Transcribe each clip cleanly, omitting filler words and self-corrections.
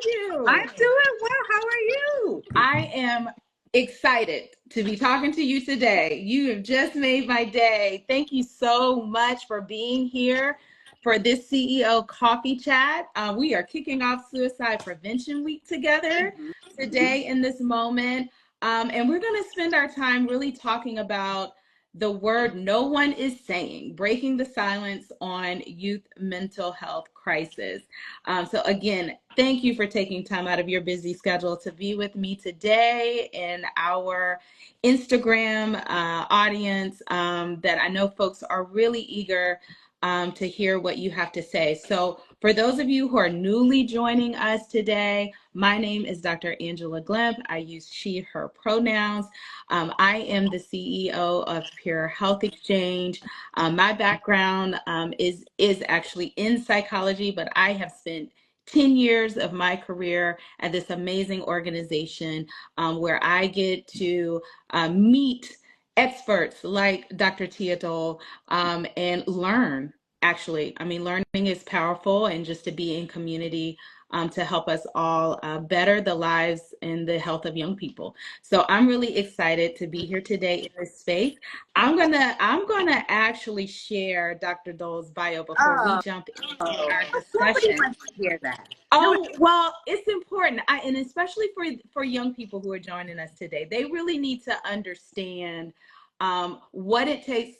I'm you? doing well. How are you? I am excited to be talking to you today. You have just made my day. Thank you so much for being here for this CEO coffee chat. We are kicking off Suicide Prevention Week together today in this moment. And we're going to spend our time really talking about the word no one is saying, breaking the silence on youth mental health crisis. So again, thank you for taking time out of your busy schedule to be with me today in our Instagram audience that I know folks are really eager to hear what you have to say. So for those of you who are newly joining us today, my name is Dr. Angela Glymph. I use she, her pronouns. I am the CEO of Pure Health Exchange. My background is actually in psychology, but I have spent 10 years of my career at this amazing organization where I get to meet experts like Dr. Tia Dole and learn. Actually, I mean, learning is powerful, and just to be in community to help us all better the lives and the health of young people. So I'm really excited to be here today in this space. I'm gonna actually share Dr. Dole's bio before we Oh, jump into our nobody discussion. wants to hear that. No, Oh, well, it's important. And especially for young people who are joining us today, they really need to understand what it takes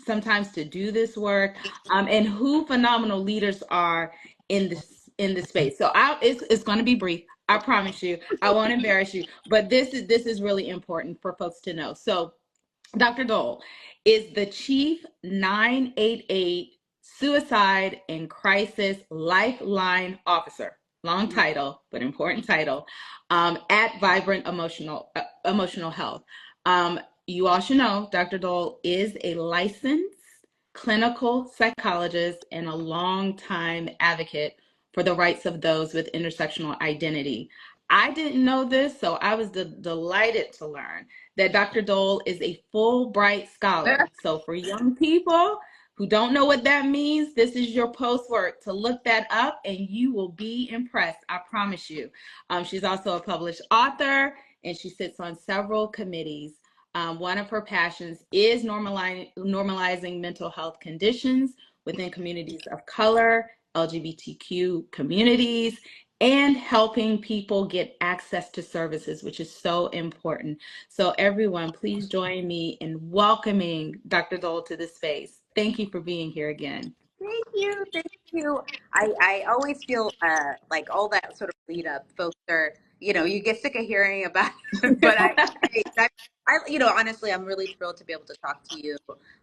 sometimes to do this work and who phenomenal leaders are in this space. So it's going to be brief. I promise you. I won't embarrass you, but this is really important for folks to know. So Dr. Dole is the Chief 988 Suicide and Crisis Lifeline Officer. Long title, but important title, at Vibrant Emotional Health. You all should know Dr. Dole is a licensed clinical psychologist and a longtime advocate for the rights of those with intersectional identity. I didn't know this, so I was delighted to learn that Dr. Dole is a Fulbright scholar. So for young people who don't know what that means, this is your post work to look that up and you will be impressed. I promise you. She's also a published author and she sits on several committees. One of her passions is normalizing mental health conditions within communities of color, LGBTQ communities, and helping people get access to services, which is so important. So everyone, please join me in welcoming Dr. Dole to the space. Thank you for being here again. thank you. Thank you. I always feel like all that sort of lead up, folks are, you get sick of hearing about it, but honestly, I'm really thrilled to be able to talk to you.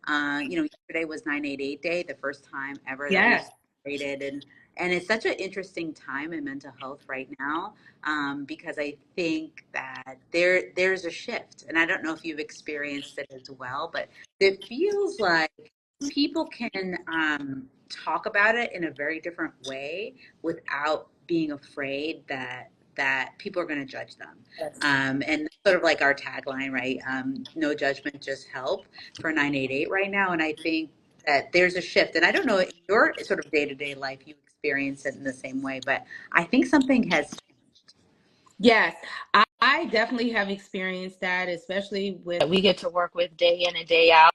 Yesterday was 988 Day, the first time ever that we've Yes. celebrated, and it's such an interesting time in mental health right now, because I think that there's a shift, and I don't know if you've experienced it as well, but it feels like people can talk about it in a very different way without being afraid that people are going to judge them. Yes. And sort of like our tagline, right? No judgment, just help for 988 right now. And I think that there's a shift. And I don't know in your sort of day-to-day life you experience it in the same way, but I think something has changed. Yes, I definitely have experienced that, especially with we get to work with day in and day out.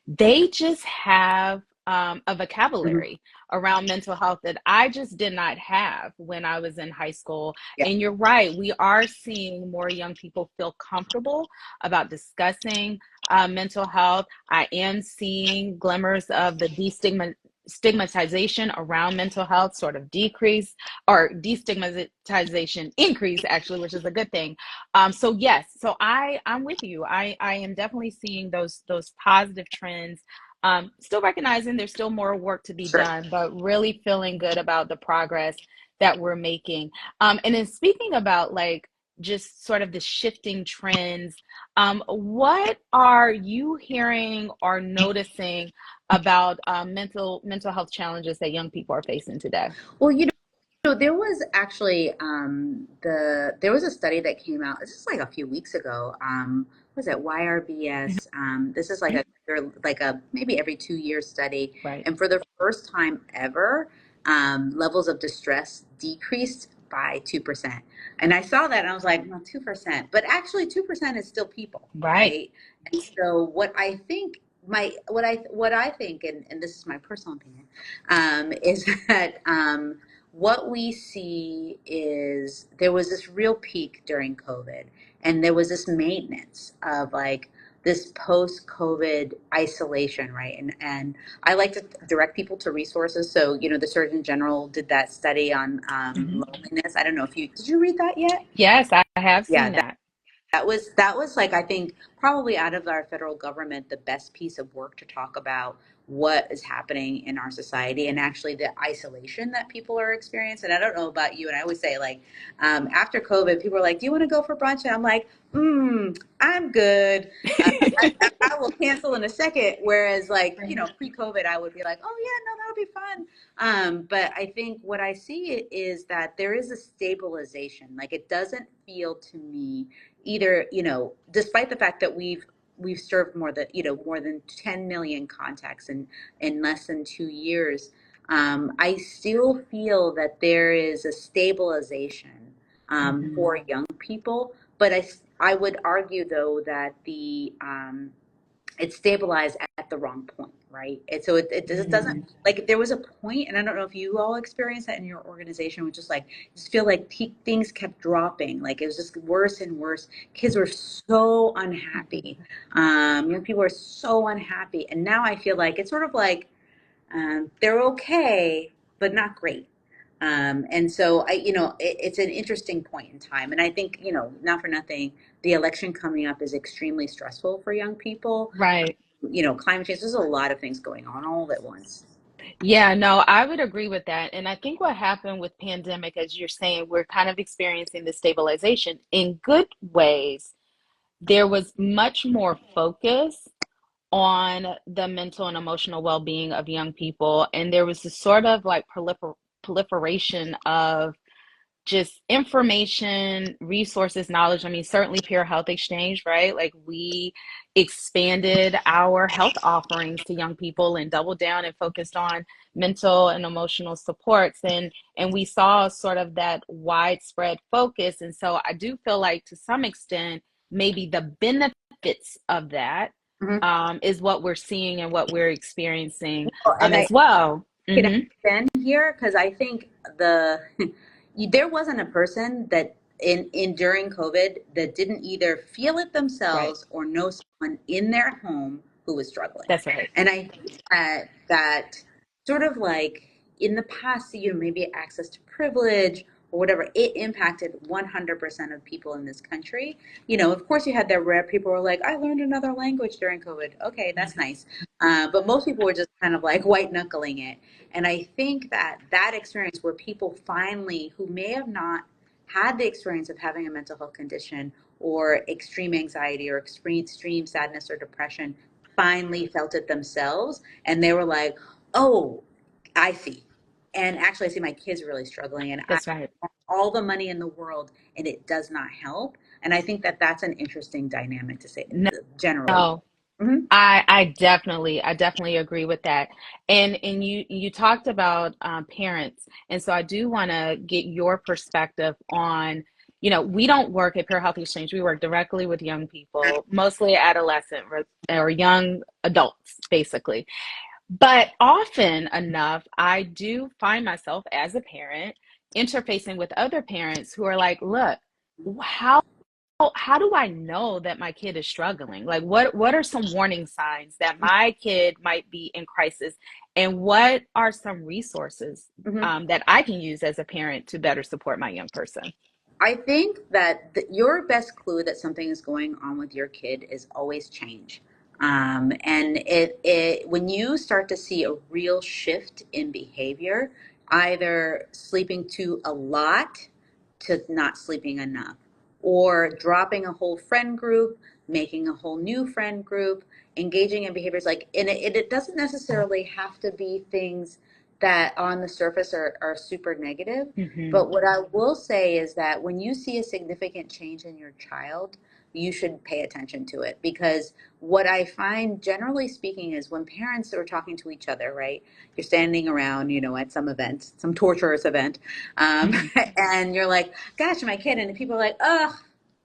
They just have a Mhm. vocabulary around mental health that I just did not have when I was in high school. Yeah. And you're right, we are seeing more young people feel comfortable about discussing mental health. I am seeing glimmers of the stigmatization around mental health sort of decrease, or destigmatization increase, actually, which is a good thing. So yes, so I'm with you. I am definitely seeing those positive trends. Still recognizing there's still more work to be Sure. done, but really feeling good about the progress that we're making. And then speaking about like just sort of the shifting trends, what are you hearing or noticing about mental health challenges that young people are facing today? Well, there was actually there was a study that came out. This is like a few weeks ago. Was it YRBS? This is like a maybe every 2 year study, Right. and for the first time ever, levels of distress decreased by 2%. And I saw that and I was like, well, 2%. But actually 2% is still people, Right. right? And so what I think, and this is my personal opinion, is that what we see is there was this real peak during COVID, and there was this maintenance of like this post-COVID isolation, right? And I like to direct people to resources. So, the Surgeon General did that study on Hmm. loneliness. I don't know if did you read that yet? Yes, I have Yeah, seen that. that was like, I think, probably out of our federal government the best piece of work to talk about what is happening in our society and actually the isolation that people are experiencing. I don't know about you, and I always say, like, after COVID, people are like, "Do you want to go for brunch?" And I'm like, I'm good. I will cancel in a second. Whereas, like, pre-COVID, I would be like, "Oh yeah, no, that'll be fun." But I think what I see is that there is a stabilization. Like, it doesn't feel to me either, despite the fact that we've served more than 10 million contacts in less than 2 years. I still feel that there is a stabilization Hmm. for young people, but I would argue though that it stabilized at the wrong point, right? And so it doesn't, Hmm. like, there was a point, and I don't know if you all experienced that in your organization, which is like, just feel like things kept dropping. Like, it was just worse and worse. Kids were so unhappy. Young people were so unhappy. And now I feel like it's sort of like, they're okay, but not great. And so it's an interesting point in time. And I think, not for nothing, the election coming up is extremely stressful for young people. Right. Climate change, there's a lot of things going on all at once. Yeah, no, I would agree with that. And I think what happened with pandemic, as you're saying, we're kind of experiencing the stabilization in good ways. There was much more focus on the mental and emotional well-being of young people, and there was this sort of like proliferation of just information, resources, knowledge. I mean, certainly peer health exchange, right? Like, we expanded our health offerings to young people and doubled down and focused on mental and emotional supports. And we saw sort of that widespread focus. And so I do feel like, to some extent, maybe the benefits of that Mhm. is what we're seeing and what we're experiencing Well, and I as well. can Hmm. extend here because I think there wasn't a person that in during COVID that didn't either feel it Right. themselves or know someone in their home who was struggling. That's right. And I think that sort of like in the past, maybe access to privilege or whatever, it impacted 100% of people in this country. Of course, you had that rare people who were like, I learned another language during COVID. Okay, that's nice. But most people were just kind of like white knuckling it. And I think that experience where people finally, who may have not had the experience of having a mental health condition or extreme anxiety or extreme sadness or depression, finally felt it themselves. And they were like, oh, I see. And actually, I see my kids really struggling, and I That's right. have all the money in the world, and it does not help. And I think that that's an interesting dynamic to say generally. No, Hmm. I definitely agree with that. And you talked about parents, and so I do want to get your perspective on, we don't work at Peer Health Exchange. We work directly with young people, mostly adolescent or young adults, basically. But often enough, I do find myself as a parent interfacing with other parents who are like, look, how do I know that my kid is struggling? Like, what are some warning signs that my kid might be in crisis? And what are some resources Hmm. that I can use as a parent to better support my young person? I think that your best clue that something is going on with your kid is always change. And when you start to see a real shift in behavior, either sleeping too a lot to not sleeping enough, or dropping a whole friend group, making a whole new friend group, engaging in behaviors like, and it doesn't necessarily have to be things that on the surface are super negative. Hmm. But what I will say is that when you see a significant change in your child, you should pay attention to it. Because what I find, generally speaking, is when parents are talking to each other, right? You're standing around, at some event, some torturous event, Mhm. and you're like, gosh, my kid. And people are like, oh,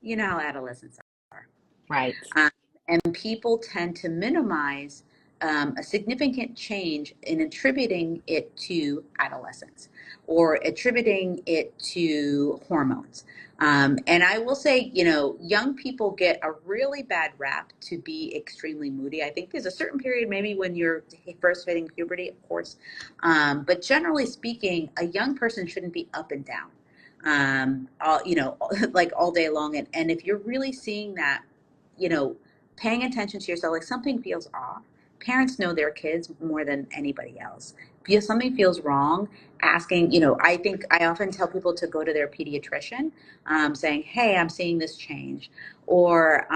you know how adolescents are. Right. Um, and people tend to minimize a significant change in attributing it to adolescence or attributing it to hormones. And I will say, young people get a really bad rap to be extremely moody. I think there's a certain period, maybe when you're first hitting puberty, of course. But generally speaking, a young person shouldn't be up and down, like all day long. And if you're really seeing that, you know, paying attention to yourself, like something feels off. Parents know their kids more than anybody else. If something feels wrong, asking, I think I often tell people to go to their pediatrician, saying, hey, I'm seeing this change. Or,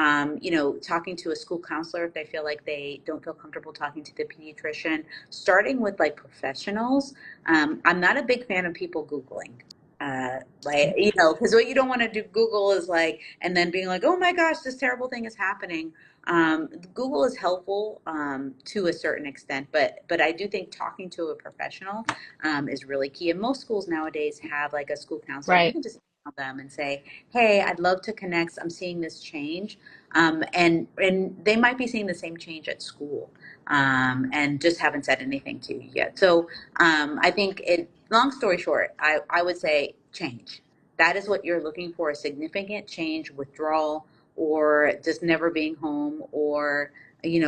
talking to a school counselor if they feel like they don't feel comfortable talking to the pediatrician, starting with like professionals. I'm not a big fan of people Googling. Because what you don't want to do, Google is like, and then being like, oh my gosh, this terrible thing is happening. Google is helpful to a certain extent, but I do think talking to a professional is really key. And most schools nowadays have like a school counselor. You Right. can just email them and say, hey, I'd love to connect. I'm seeing this change. And they might be seeing the same change at school, and just haven't said anything to you yet. So I think long story short, I would say change. That is what you're looking for, a significant change, withdrawal, or just never being home, or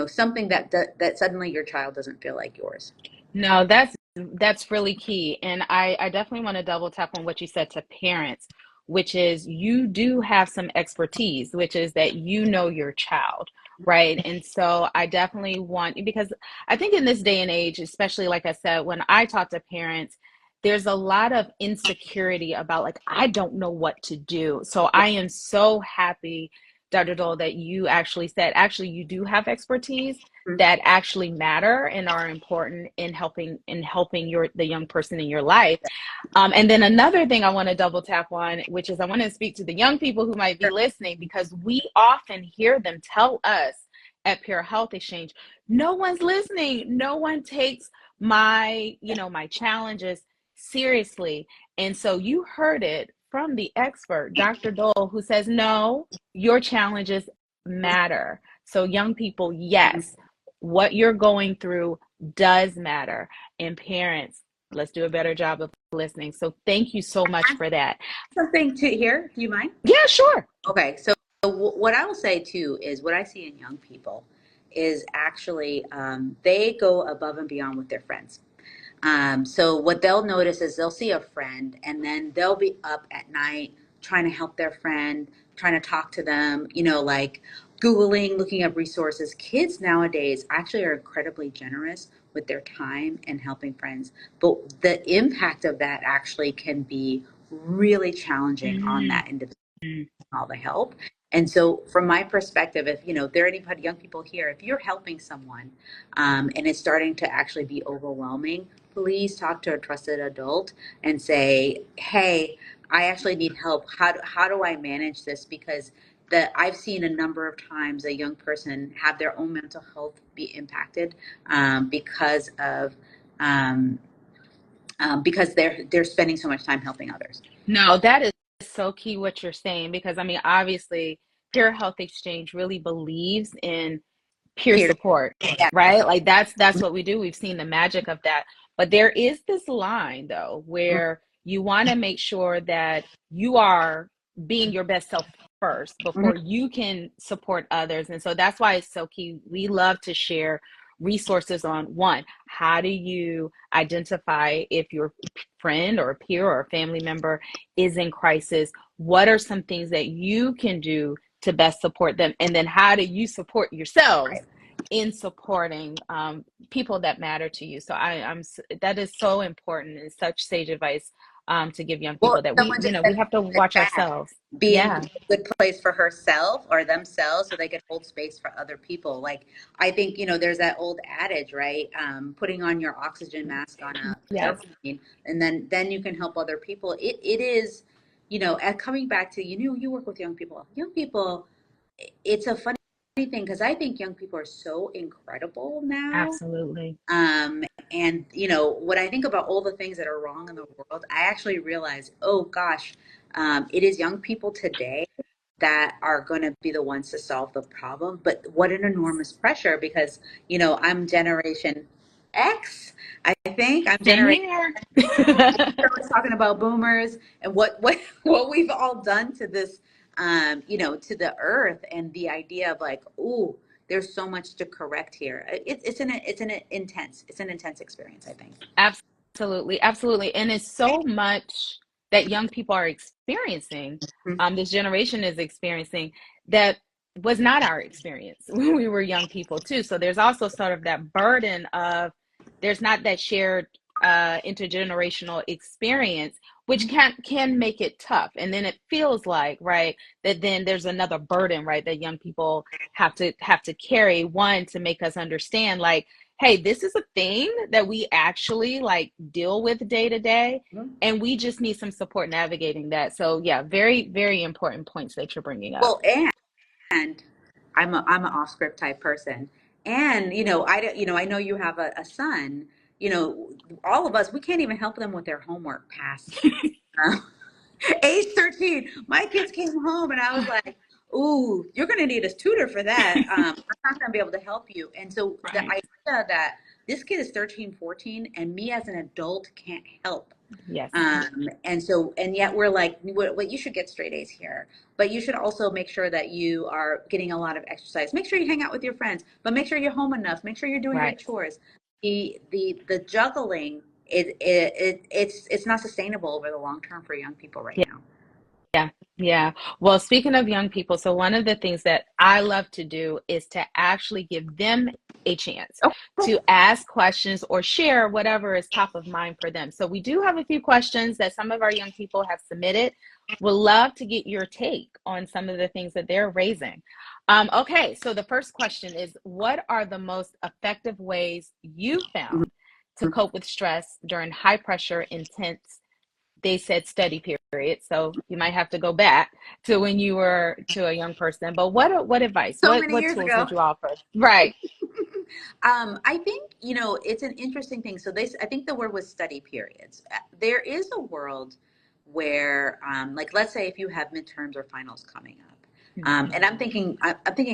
something that suddenly your child doesn't feel like yours. No, that's really key. And I definitely want to double tap on what you said to parents, which is you do have some expertise, which is that you know your child, right? And so I definitely want, because I think in this day and age, especially like I said, when I talk to parents, there's a lot of insecurity about like, I don't know what to do. So Yeah. I am so happy, Dr. Dole, that you actually said, actually, you do have expertise that actually matter and are important in helping the young person in your life. And then another thing I want to double tap on, which is I want to speak to the young people who might be listening, because we often hear them tell us at Pure Health Exchange, no one's listening. No one takes my challenges seriously. And so you heard it from the expert, Dr. Dole, who says, no, your challenges matter. So young people, yes, what you're going through does matter. And parents, let's do a better job of listening. So thank you so much for that. Something to hear? Do you mind? Yeah, sure. Okay, so what I will say too is what I see in young people is actually they go above and beyond with their friends. So what they'll notice is they'll see a friend and then they'll be up at night trying to help their friend, trying to talk to them, like Googling, looking up resources. Kids nowadays actually are incredibly generous with their time and helping friends. But the impact of that actually can be really challenging on Mm-hmm. that individual, all the help. And so, from my perspective, if there are any young people here, if you're helping someone and it's starting to actually be overwhelming, please talk to a trusted adult and say, "Hey, I actually need help. How do I manage this?" Because I've seen a number of times a young person have their own mental health be impacted um, because they're spending so much time helping others. No, that is so key what you're saying, because I mean, obviously, Pure Health Exchange really believes in peer Peer, support, yeah, right? Like that's what we do. We've seen the magic of that. But there is this line though where you want to make sure that you are being your best self first mhm, before you can support others. And so that's why it's so key. We love to share resources on one, how do you identify if your friend or a peer or a family member is in crisis? What are some things that you can do to best support them? And then how do you support yourselves right. in supporting people that matter to you? So I'm that is so important and such sage advice to give young Well, people, that we someone just we said have to watch that, ourselves. being Yeah. a good place for herself or themselves so they could hold space for other people. Like, I think, there's that old adage, right? Putting on your oxygen mask on a Yes. airplane, and then you can help other people. It is, and coming back to, you work with young people. Young people it's a funny thing because I think young people are so incredible now. Absolutely. Um, and when I think about all the things that are wrong in the world, I actually realize, oh gosh, it is young people today that are going to be the ones to solve the problem. But what an enormous pressure because, I'm Generation X. I think I'm Same Generation. here. I was talking about boomers and what we've all done to this, to the earth, and the idea of like, ooh, there's so much to correct here. It's an intense experience, I think. Absolutely, absolutely. And it's so much that young people are experiencing, Mhm. this generation is experiencing, that was not our experience when we were young people too. So there's also sort of that burden of, there's not that shared intergenerational experience, which can make it tough. And then it feels like, right, that then there's another burden, right, that young people have to carry, one, to make us understand, like, hey, this is a thing that we actually like deal with day to day, and we just need some support navigating that. So yeah, very, very important points that you're bringing up. Well, and I'm an off script type person, and I know you have a son. All of us, we can't even help them with their homework past uh, age 13. My kids came home and I was like, ooh, you're going to need a tutor for that. I'm not going to be able to help you. And so the Right. idea that this kid is 13, 14, and me as an adult can't help. Yes. And yet we're like, what you should get straight A's here, but you should also make sure that you are getting a lot of exercise. Make sure you hang out with your friends, but make sure you're home enough. Make sure you're doing your Right. chores. The juggling, it's not sustainable over the long term for young people right now. Yeah, yeah. Well, speaking of young people, so one of the things that I love to do is to actually give them a chance Oh, to cool. ask questions or share whatever is top of mind for them. So we do have a few questions that some of our young people have submitted. Would love to get your take on some of the things that they're raising. Okay, so the first question is, what are the most effective ways you found to cope with stress during high pressure, intense, they said study period, so you might have to go back to when you were to a young person. But what advice, So what many what years tools ago. would you offer? Right. I think, it's an interesting thing. So I think the word was study periods. There is a world where, like, let's say if you have midterms or finals coming up, Hmm. and I'm thinking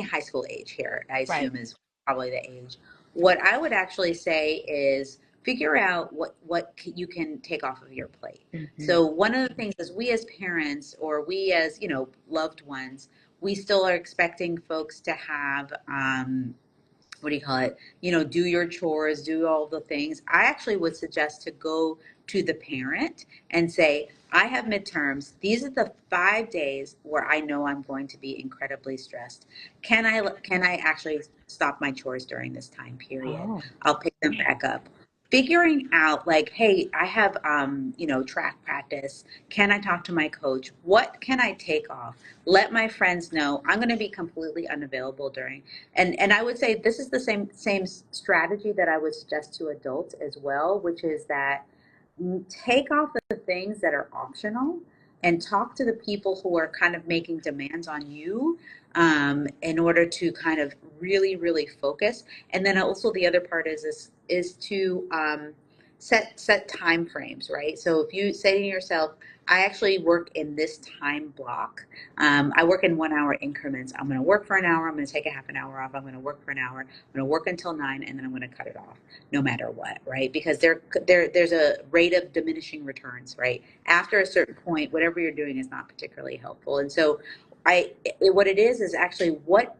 high school age here, I Right. assume is probably the age. What I would actually say is figure out what you can take off of your plate. Hmm. So one of the things is we as parents or we as, loved ones, we still are expecting folks to have, what do you call it? Do your chores, do all the things. I actually would suggest to go to the parent and say, I have midterms. These are the 5 days where I know I'm going to be incredibly stressed. Can I actually stop my chores during this time period? Oh. I'll pick them back up. Figuring out like, hey, I have track practice. Can I talk to my coach? What can I take off? Let my friends know I'm going to be completely unavailable during, and I would say this is the same strategy that I would suggest to adults as well, which is that take off the things that are optional and talk to the people who are kind of making demands on you, in order to kind of really really focus. And then also the other part is to set time frames, right? So if you say to yourself, I actually work in this time block. I work in 1 hour increments. I'm going to work for an hour. I'm going to take a half an hour off. I'm going to work for an hour. I'm going to work until 9, and then I'm going to cut it off, no matter what, right? Because there's a rate of diminishing returns, right? After a certain point, whatever you're doing is not particularly helpful. And so, what it is actually what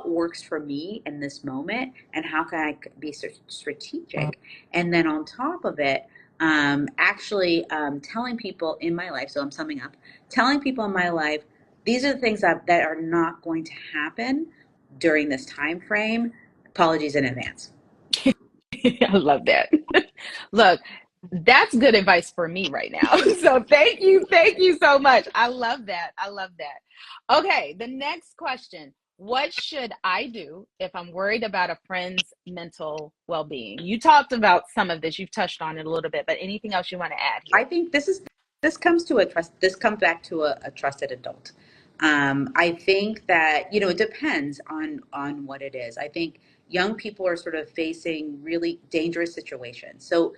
works for me in this moment, and how can I be strategic, and then on top of it, actually telling people in my life. So I'm summing up, telling people in my life, these are the things that are not going to happen during this time frame. Apologies in advance. I love that. Look, that's good advice for me right now. So thank you so much. I love that. I love that. Okay, the next question. What should I do if I'm worried about a friend's mental well-being? You talked about some of this, you've touched on it a little bit, but anything else you want to add I here? think this comes back to a trusted adult. I think that, it depends on what it is. I think young people are sort of facing really dangerous situations. So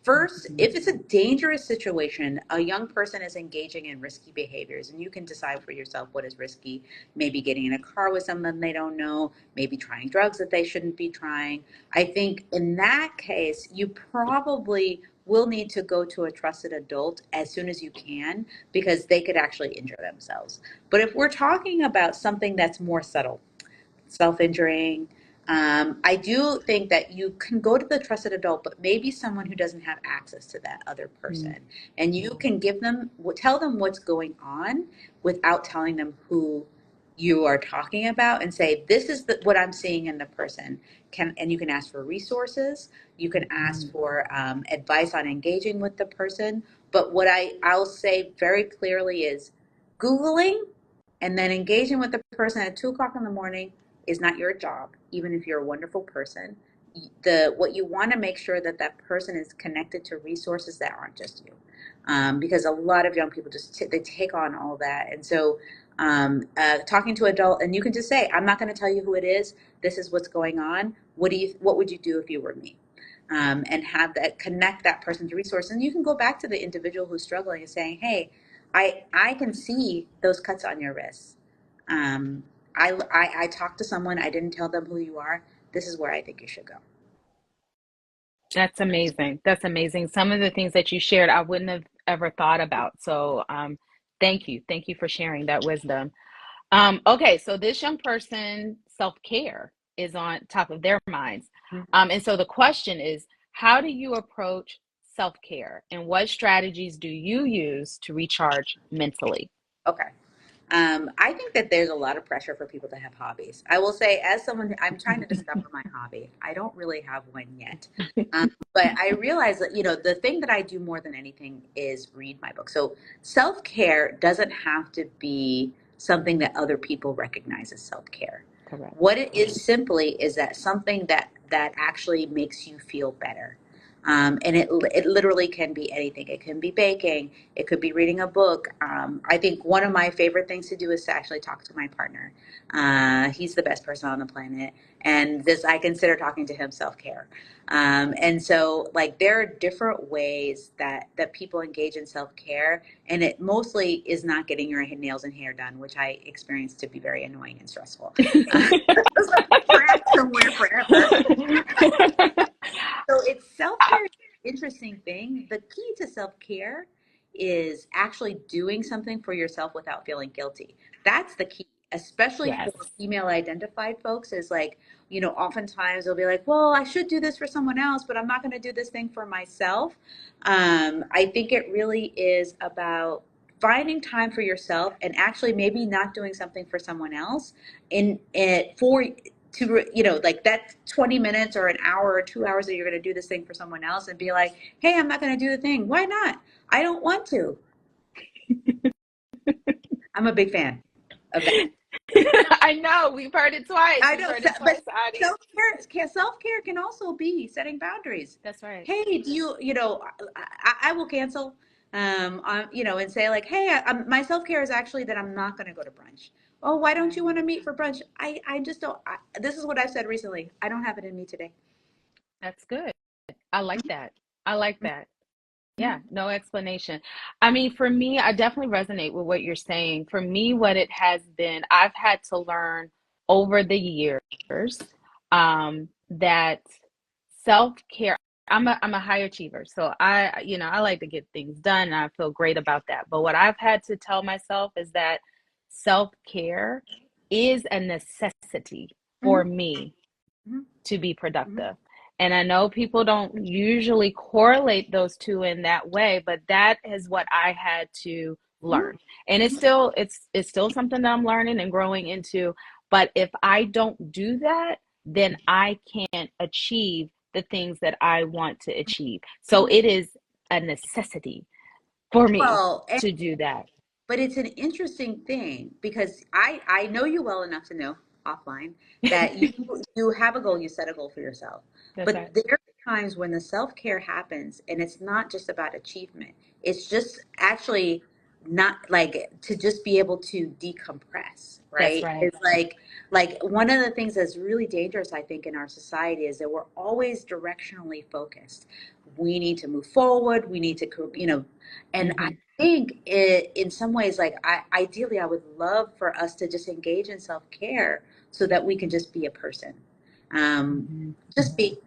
first, if it's a dangerous situation, a young person is engaging in risky behaviors, and you can decide for yourself what is risky. Maybe getting in a car with someone they don't know, maybe trying drugs that they shouldn't be trying. I think in that case, you probably will need to go to a trusted adult as soon as you can, because they could actually injure themselves. But if we're talking about something that's more subtle, self-injuring, I do think that you can go to the trusted adult, but maybe someone who doesn't have access to that other person. And you can tell them what's going on without telling them who you are talking about, and say, this is what I'm seeing in the person. And you can ask for resources. You can ask for advice on engaging with the person. But what I'll say very clearly is Googling and then engaging with the person at 2 o'clock in the morning is not your job, even if you're a wonderful person. What you want to make sure that that person is connected to resources that aren't just you, because a lot of young people they take on all that. And so talking to adult, and you can just say, I'm not going to tell you who it is. This is what's going on. What would you do if you were me? And have that connect that person to resources. And you can go back to the individual who's struggling and saying, hey, I can see those cuts on your wrists. Um, I talked to someone. I didn't tell them who you are. This is where I think you should go. That's amazing. That's amazing. Some of the things that you shared, I wouldn't have ever thought about. So, thank you. Thank you for sharing that wisdom. Okay, so this young person, self-care is on top of their minds. And so the question is, how do you approach self-care, and what strategies do you use to recharge mentally? Okay. I think that there's a lot of pressure for people to have hobbies. I will say, as someone, I'm trying to discover my hobby. I don't really have one yet. But I realize that, the thing that I do more than anything is read my book. So self-care doesn't have to be something that other people recognize as self-care. Correct. What it is simply is that something that actually makes you feel better. And it literally can be anything. It can be baking. It could be reading a book. I think one of my favorite things to do is to actually talk to my partner. He's the best person on the planet, and this I consider talking to him self-care. And so, like, there are different ways that people engage in self-care, and it mostly is not getting your nails and hair done, which I experience to be very annoying and stressful. It's like a track somewhere forever. So it's self-care is an interesting thing. The key to self-care is actually doing something for yourself without feeling guilty. That's the key, especially for Yes. female identified folks, is like, oftentimes they'll be like, well, I should do this for someone else, but I'm not going to do this thing for myself. I think it really is about finding time for yourself, and actually maybe not doing something for someone else in it for to like that 20 minutes or an hour or 2 hours that you're going to do this thing for someone else, and be like, hey, I'm not going to do the thing. Why not? I don't want to. I'm a big fan of that. I know, we've heard it twice. I We've know, heard it but twice, Audie. self-care can also be setting boundaries. That's right. Hey, do I will cancel, and say, like, hey, my self-care is actually that I'm not going to go to brunch. Oh, why don't you want to meet for brunch? I just don't. This is what I've said recently. I don't have it in me today. That's good. I like that. I like that. Yeah, Mhm. no explanation. I mean, for me, I definitely resonate with what you're saying. For me, what it has been, I've had to learn over the years that self-care, I'm a high achiever. So I like to get things done, and I feel great about that. But what I've had to tell myself is that self-care is a necessity for Mhm. me Mhm. to be Mhm. productive. And I know people don't usually correlate those two in that way, but that is what I had to Mhm. learn. And it's still something that I'm learning and growing into. But if I don't do that, then I can't achieve the things that I want to achieve. So Mhm. it is a necessity for me Well, to do that. but it's an interesting thing, because I know you well enough to know offline that you have a goal, you set a goal for yourself. That's But right. there are times when the self-care happens, and it's not just about achievement. It's just actually not like to just be able to decompress, That's right? right. It's like one of the things that's really dangerous, I think, in our society is that we're always directionally focused. We need to move forward. We need to, and I Hmm. think it, in some ways, like ideally, I would love for us to just engage in self-care so that we can just be a person. Um, Hmm. just be,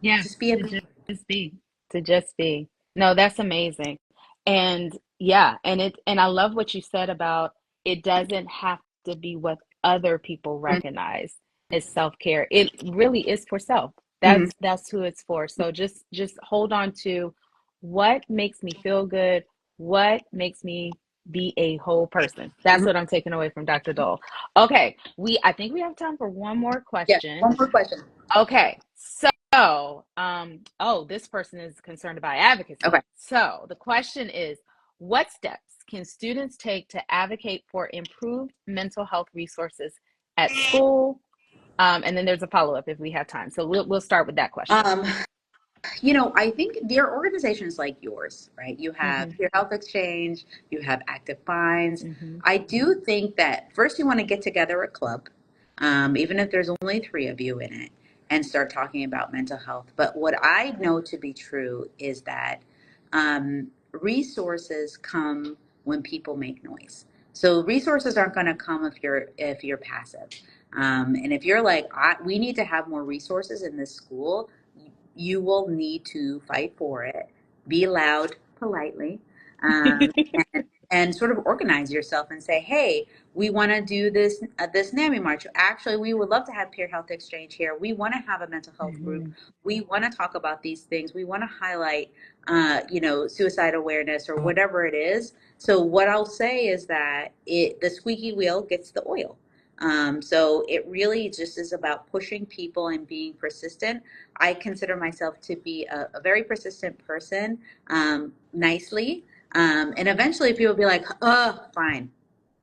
Yeah, just be a to person. just be, to just be. No, that's amazing. And yeah, and I love what you said about it doesn't have to be what other people recognize as self-care. It really is for self. Mhm. That's who it's for. So just hold on to what makes me feel good, what makes me be a whole person. That's Mhm. what I'm taking away from Dr. Dole. Okay, I think we have time for one more Yeah. question. One more question. Okay, so, oh, this person is concerned about Okay. advocacy. So the question is, what steps can students take to advocate for improved mental health resources at school? And then there's a follow-up if we have time. So we'll start with that question. Um, I think there are organizations like yours, right? You have Mm-hmm. Peer Health Exchange, you have Active Minds. Mm-hmm. I do think that first you want to get together a club, even if there's only three of you in it, and start talking about mental health. But what I know to be true is that resources come when people make noise. So resources aren't going to come if you're passive. And if you're like, we need to have more resources in this school, you will need to fight for it, be loud politely, um, and sort of organize yourself and say, hey, we want to do this NAMI march. Actually, we would love to have peer health exchange here. We want to have a mental health group. Mm-hmm. We want to talk about these things. We want to highlight, suicide awareness or whatever it is. So what I'll say is that the squeaky wheel gets the oil. So it really just is about pushing people and being persistent. I consider myself to be a very persistent person, nicely. And eventually people be like, oh, fine.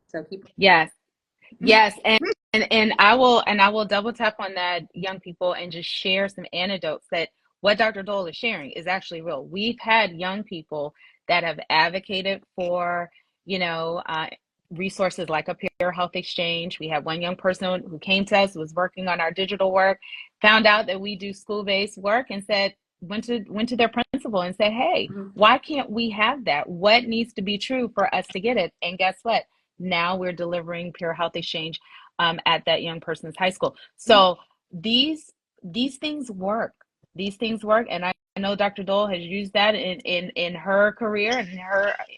So keep. Yes. Yes, and I will double tap on that, young people, and just share some anecdotes that what Dr. Dole is sharing is actually real. We've had young people that have advocated for, you know, resources like a peer health exchange. We had one young person who came to us, was working on our digital work, found out that we do school-based work, and said went to their principal and said, "Hey, Mhm. why can't we have that? What needs to be true for us to get it?" And guess what? Now we're delivering peer health exchange at that young person's high school. So these things work. These things work, and I know Dr. Dole has used that in her career and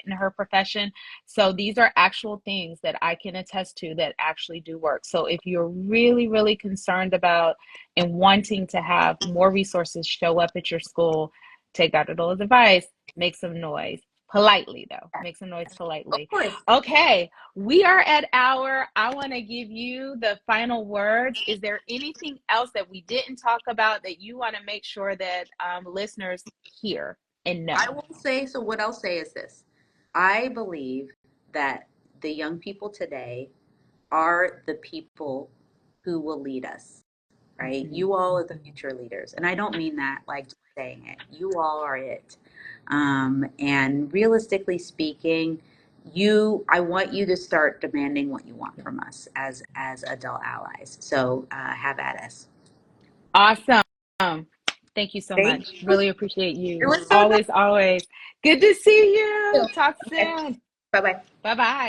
in her profession. So these are actual things that I can attest to that actually do work. So if you're really, really concerned about and wanting to have more resources show up at your school, take Dr. Dole's advice, make some noise. Politely, though. Make some noise Of politely. course. Okay, we are at hour. I want to give you the final words. Is there anything else that we didn't talk about that you want to make sure that listeners hear and I know? will say, so what I'll say is this. I believe that the young people today are the people who will lead us, right? Mm-hmm. You all are the future leaders. And I don't mean that like just saying it. You all are it. And realistically speaking, I want you to start demanding what you want from us as adult allies. So have at us. Awesome. Thank you so Thank much. you. Really appreciate It you. was so nice. Always, always. Good to see you. Talk Okay. soon. Bye bye. Bye bye.